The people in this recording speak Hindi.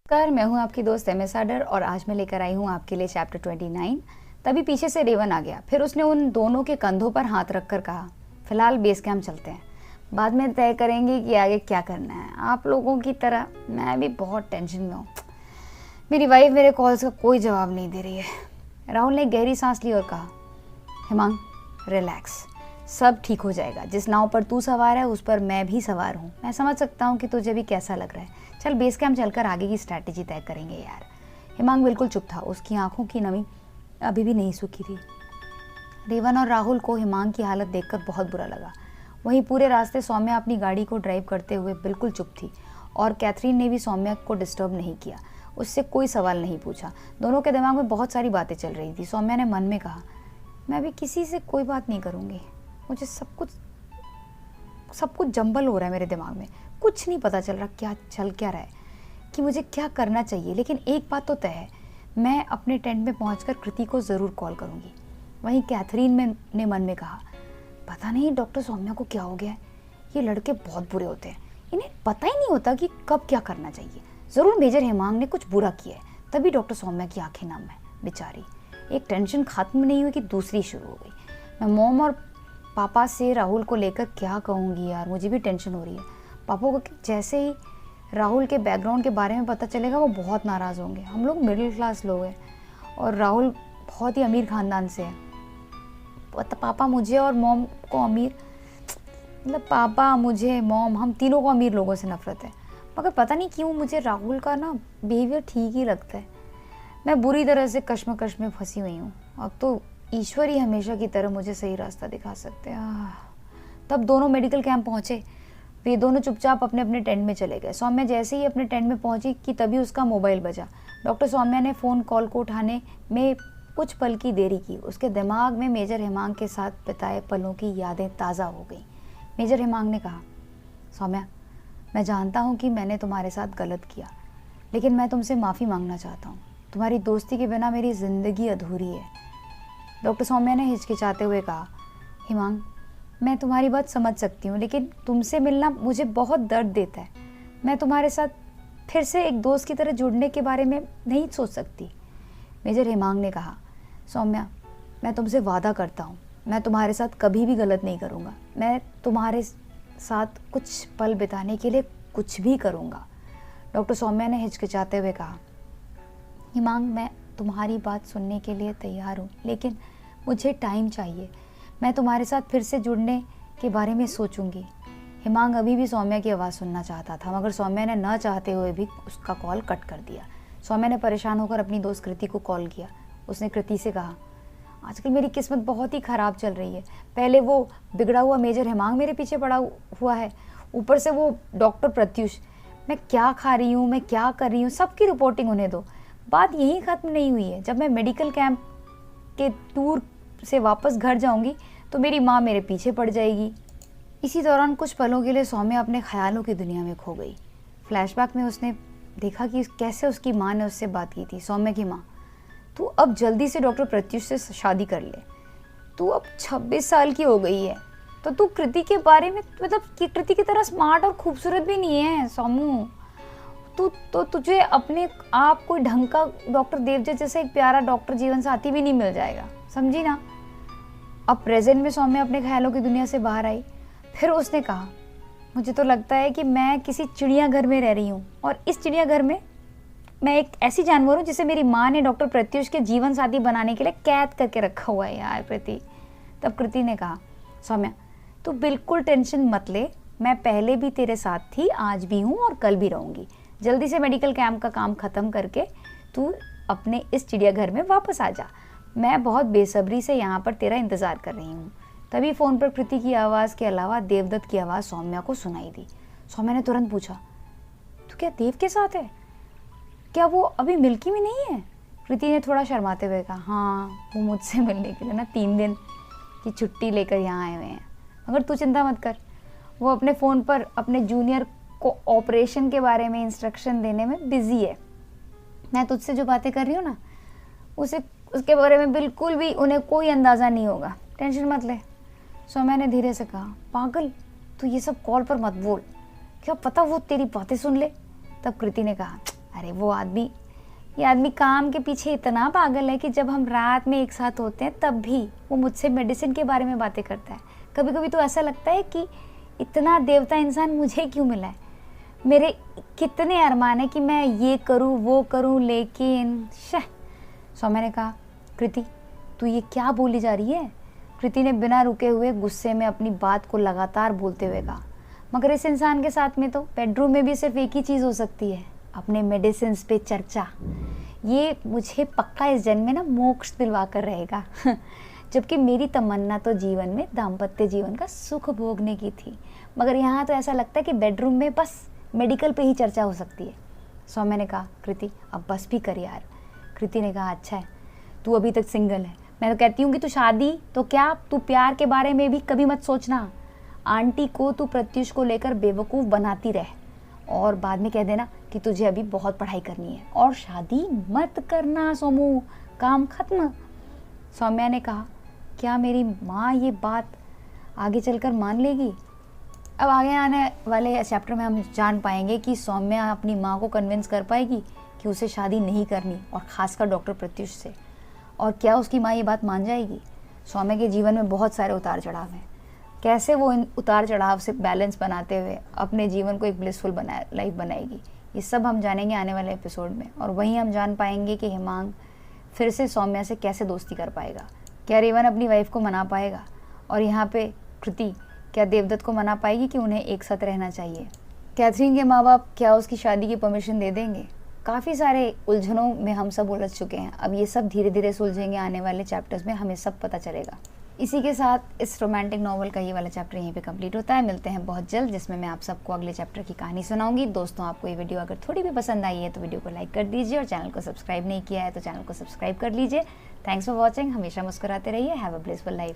नमस्कार, मैं हूं आपकी दोस्त एम एस आडर और आज मैं लेकर आई हूं आपके लिए चैप्टर 29। तभी पीछे से रेवन आ गया। फिर उसने उन दोनों के कंधों पर हाथ रखकर कहा, फिलहाल बेस कैंप चलते हैं, बाद में तय करेंगे कि आगे क्या करना है। आप लोगों की तरह मैं भी बहुत टेंशन में हूँ। मेरी वाइफ मेरे कॉल्स का कोई जवाब नहीं दे रही है। राहुल ने गहरी सांस ली और कहा, हिमांग रिलैक्स, सब ठीक हो जाएगा। जिस नाव पर तू सवार है उस पर मैं भी सवार हूँ। मैं समझ सकता हूँ कि तुझे भी कैसा लग रहा है। चल बेस कैंप चलकर आगे की स्ट्रैटेजी तय करेंगे यार। हिमांग बिल्कुल चुप था। उसकी आंखों की नमी अभी भी नहीं सूखी थी। रेवन और राहुल को हिमांग की हालत देखकर बहुत बुरा लगा। वहीं पूरे रास्ते सौम्या अपनी गाड़ी को ड्राइव करते हुए बिल्कुल चुप थी और कैथरीन ने भी सौम्या को डिस्टर्ब नहीं किया, उससे कोई सवाल नहीं पूछा। दोनों के दिमाग में बहुत सारी बातें चल रही थी। सौम्या ने मन में कहा, मैं भी किसी से कोई बात नहीं करूँगी। मुझे सब कुछ जंबल हो रहा है मेरे दिमाग में। कुछ नहीं पता चल रहा क्या चल क्या रहा है, कि मुझे क्या करना चाहिए। लेकिन एक बात तो तय है, मैं अपने टेंट में पहुंचकर कृति को ज़रूर कॉल करूंगी। वहीं कैथरीन ने मन में कहा, पता नहीं डॉक्टर सौम्या को क्या हो गया है। ये लड़के बहुत बुरे होते हैं, इन्हें पता ही नहीं होता कि कब क्या करना चाहिए। ज़रूर मेजर हेमांग ने कुछ बुरा किया है, तभी डॉक्टर सौम्या की आंखें नम है बेचारी। एक टेंशन खत्म नहीं हुई कि दूसरी शुरू हो गई। मैं मोम और पापा से राहुल को लेकर क्या कहूँगी यार, मुझे भी टेंशन हो रही है। पापा को जैसे ही राहुल के बैकग्राउंड के बारे में पता चलेगा वो बहुत नाराज़ होंगे। हम लोग मिडिल क्लास लोग हैं और राहुल बहुत ही अमीर ख़ानदान से है। पापा मुझे और मॉम को अमीर, मतलब पापा मुझे मॉम हम तीनों को अमीर लोगों से नफरत है। मगर पता नहीं क्यों मुझे राहुल का ना बिहेवियर ठीक ही लगता है। मैं बुरी तरह से कश्मकश में फंसी हुई हूँ। अब तो ईश्वर ही हमेशा की तरह मुझे सही रास्ता दिखा सकते हैं। तब दोनों मेडिकल कैंप पहुँचे। वे दोनों चुपचाप अपने अपने टेंट में चले गए। सौम्या जैसे ही अपने टेंट में पहुंची कि तभी उसका मोबाइल बजा। डॉक्टर सौम्या ने फ़ोन कॉल को उठाने में कुछ पल की देरी की। उसके दिमाग में मेजर हेमांग के साथ बिताए पलों की यादें ताज़ा हो गईं। मेजर हेमांग ने कहा, सौम्या मैं जानता हूँ कि मैंने तुम्हारे साथ गलत किया, लेकिन मैं तुमसे माफ़ी मांगना चाहता हूँ। तुम्हारी दोस्ती के बिना मेरी ज़िंदगी अधूरी है। डॉक्टर सौम्या ने हिचकिचाते हुए कहा, हिमांग मैं तुम्हारी बात समझ सकती हूँ, लेकिन तुमसे मिलना मुझे बहुत दर्द देता है। मैं तुम्हारे साथ फिर से एक दोस्त की तरह जुड़ने के बारे में नहीं सोच सकती। मेजर हेमांग ने कहा, सौम्या मैं तुमसे वादा करता हूँ, मैं तुम्हारे साथ कभी भी गलत नहीं करूँगा। मैं तुम्हारे साथ कुछ पल बिताने के लिए कुछ भी करूँगा। डॉक्टर सौम्या ने हिचकिचाते हुए कहा, हिमांग मैं तुम्हारी बात सुनने के लिए तैयार हूँ, लेकिन मुझे टाइम चाहिए। मैं तुम्हारे साथ फिर से जुड़ने के बारे में सोचूंगी। हिमांग अभी भी सौम्या की आवाज़ सुनना चाहता था, मगर सौम्या ने न चाहते हुए भी उसका कॉल कट कर दिया। सौम्या ने परेशान होकर अपनी दोस्त कृति को कॉल किया। उसने कृति से कहा, आजकल मेरी किस्मत बहुत ही ख़राब चल रही है। पहले वो बिगड़ा हुआ मेजर हेमांग मेरे पीछे पड़ा हुआ है, ऊपर से वो डॉक्टर प्रत्युष। मैं क्या खा रही हूँ, मैं क्या कर रही हूँ, सबकी रिपोर्टिंग उन्हें दो। बात यहीं ख़त्म नहीं हुई है। जब मैं मेडिकल कैंप के टूर से वापस घर जाऊंगी तो मेरी माँ मेरे पीछे पड़ जाएगी। इसी दौरान कुछ पलों के लिए सौम्या अपने ख्यालों की दुनिया में खो गई। फ्लैशबैक में उसने देखा कि कैसे उसकी माँ ने उससे बात की थी। सौम्या की माँ, तू अब जल्दी से डॉक्टर प्रत्युष से शादी कर ले। तू अब 26 साल की हो गई है, तो तू कृति के बारे में, मतलब कि कृति की तरह स्मार्ट और खूबसूरत भी नहीं है सोमू। तुझे अपने आप कोई ढंग का डॉक्टर देवजय जैसा एक प्यारा डॉक्टर जीवन साथी भी नहीं मिल जाएगा, समझी ना। अब प्रेजेंट में सौम्या अपने ख्यालों की दुनिया से बाहर आई। फिर उसने कहा, मुझे तो लगता है कि मैं किसी चिड़ियाघर में रह रही हूँ और इस चिड़ियाघर में मैं एक ऐसी जानवर हूँ जिसे मेरी माँ ने डॉक्टर प्रत्युष के जीवन साथी बनाने के लिए कैद करके रखा हुआ है यार कृति। तब कृति ने कहा, सौम्या तू बिल्कुल टेंशन मत ले, मैं पहले भी तेरे साथ थी, आज भी हूँ और कल भी रहूँगी। जल्दी से मेडिकल कैंप का काम ख़त्म करके तू अपने इस चिड़ियाघर में वापस आ जा। मैं बहुत बेसब्री से यहाँ पर तेरा इंतज़ार कर रही हूँ। तभी फ़ोन पर कृति की आवाज़ के अलावा देवदत्त की आवाज़ सौम्या को सुनाई दी। सौम्या ने तुरंत पूछा, तू क्या देव के साथ है? क्या वो अभी मिल्की में नहीं है? कृति ने थोड़ा शर्माते हुए कहा, हाँ वो मुझसे मिलने के लिए ना 3 दिन की छुट्टी लेकर यहाँ आए हुए हैं। मगर तू चिंता मत कर, वो अपने फ़ोन पर अपने जूनियर को ऑपरेशन के बारे में इंस्ट्रक्शन देने में बिजी है। मैं तुझसे जो बातें कर रही हूँ ना, उसके बारे में बिल्कुल भी उन्हें कोई अंदाज़ा नहीं होगा, टेंशन मत ले। सौम्या ने धीरे से कहा, पागल तू ये सब कॉल पर मत बोल, क्या पता वो तेरी बातें सुन ले। तब कृति ने कहा, अरे ये आदमी काम के पीछे इतना पागल है कि जब हम रात में एक साथ होते हैं तब भी वो मुझसे मेडिसिन के बारे में बातें करता है। कभी कभी तो ऐसा लगता है कि इतना देवता इंसान मुझे क्यों मिला है। मेरे कितने अरमान है कि मैं ये करूँ वो करूँ, लेकिन सौम्या ने कहा, कृति तू ये क्या बोली जा रही है। कृति ने बिना रुके हुए गुस्से में अपनी बात को लगातार बोलते हुए कहा, मगर इस इंसान के साथ में तो बेडरूम में भी सिर्फ एक ही चीज़ हो सकती है, अपने मेडिसिन पे चर्चा। ये मुझे पक्का इस जन्म में ना मोक्ष दिलवा कर रहेगा जबकि मेरी तमन्ना तो जीवन में दाम्पत्य जीवन का सुख भोगने की थी, मगर यहाँ तो ऐसा लगता है कि बेडरूम में बस मेडिकल पे ही चर्चा हो सकती है। सौम्या ने कहा, कृति अब बस भी कर यार। कृति ने कहा, अच्छा है तू अभी तक सिंगल है, मैं तो कहती हूँ कि तू शादी तो क्या, तू प्यार के बारे में भी कभी मत सोचना। आंटी को तू प्रत्युष को लेकर बेवकूफ़ बनाती रह और बाद में कह देना कि तुझे अभी बहुत पढ़ाई करनी है और शादी मत करना सोमू, काम खत्म। सौम्या ने कहा, क्या मेरी माँ ये बात आगे चलकर मान लेगी। अब आगे आने वाले चैप्टर में हम जान पाएंगे कि सौम्या अपनी माँ को कन्विंस कर पाएगी कि उसे शादी नहीं करनी, और ख़ासकर डॉक्टर प्रत्युष से, और क्या उसकी माँ ये बात मान जाएगी। सौम्या के जीवन में बहुत सारे उतार चढ़ाव हैं, कैसे वो इन उतार चढ़ाव से बैलेंस बनाते हुए अपने जीवन को एक ब्लिसफुल लाइफ बनाएगी, ये सब हम जानेंगे आने वाले एपिसोड में। और वहीं हम जान पाएंगे कि हेमांग फिर से सौम्या से कैसे दोस्ती कर पाएगा, क्या रेवन अपनी वाइफ को मना पाएगा, और यहाँ पे कृति क्या देवदत्त को मना पाएगी कि उन्हें एक साथ रहना चाहिए। कैथरीन के माँ बाप क्या उसकी शादी की परमिशन दे देंगे। काफ़ी सारे उलझनों में हम सब उलझ चुके हैं, अब ये सब धीरे धीरे सुलझेंगे आने वाले चैप्टर्स में, हमें सब पता चलेगा। इसी के साथ इस रोमांटिक नॉवल का ये वाला चैप्टर यहीं पे कंप्लीट होता है। मिलते हैं बहुत जल्द, जिसमें मैं आप सबको अगले चैप्टर की कहानी सुनाऊंगी। दोस्तों, आपको ये वीडियो अगर थोड़ी भी पसंद आई है तो वीडियो को लाइक कर दीजिए, और चैनल को सब्सक्राइब नहीं किया है तो चैनल को सब्सक्राइब कर लीजिए। Thanks for watching. हमेशा मुस्कुराते रहिए। Have a blissful life.